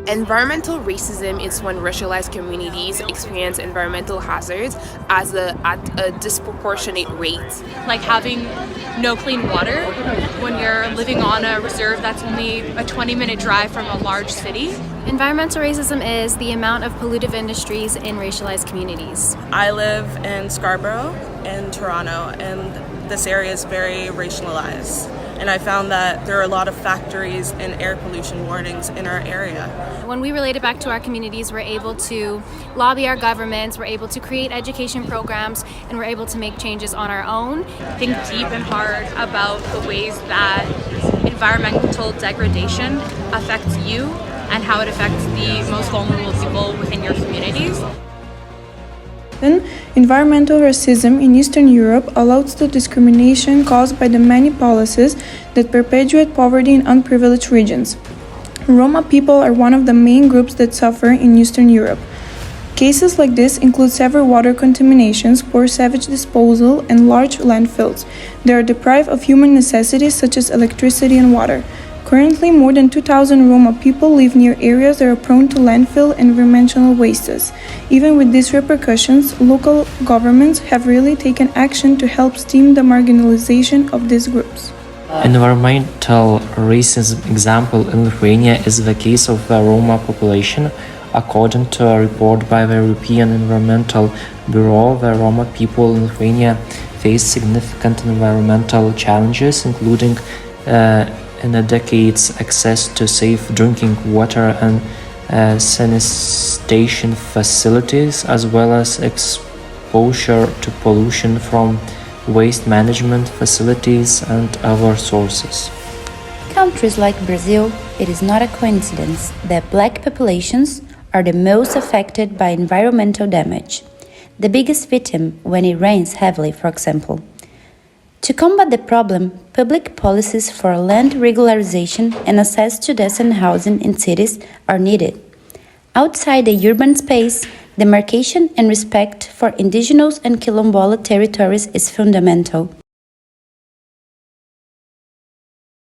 Environmental racism is when racialized communities experience environmental hazards at a disproportionate rate. Like having no clean water when you're living on a reserve that's only a 20-minute drive from a large city. Environmental racism is the amount of pollutive industries in racialized communities. I live in Scarborough in Toronto, and this area is very racialized. And I found that there are a lot of factories and air pollution warnings in our area. When we relate it back to our communities, we're able to lobby our governments, we're able to create education programs, and we're able to make changes on our own. Think deep and hard about the ways that environmental degradation affects you and how it affects the most vulnerable people within your communities. Environmental racism in Eastern Europe allows the discrimination caused by the many policies that perpetuate poverty in unprivileged regions. Roma people are one of the main groups that suffer in Eastern Europe. Cases like this include severe water contaminations, poor sewage disposal, and large landfills. They are deprived of human necessities such as electricity and water. Currently, more than 2,000 Roma people live near areas that are prone to landfill and environmental wastes. Even with these repercussions, local governments have really taken action to help stem the marginalization of these groups. Environmental racism example in Lithuania is the case of the Roma population. According to a report by the European Environmental Bureau, the Roma people in Lithuania face significant environmental challenges, including in a decade's access to safe drinking water and sanitation facilities, as well as exposure to pollution from waste management facilities and other sources. Countries like Brazil, it is not a coincidence that black populations are the most affected by environmental damage, the biggest victim when it rains heavily, for example. To combat the problem, public policies for land regularization and access to decent housing in cities are needed. Outside the urban space, demarcation and respect for indigenous and quilombola territories is fundamental.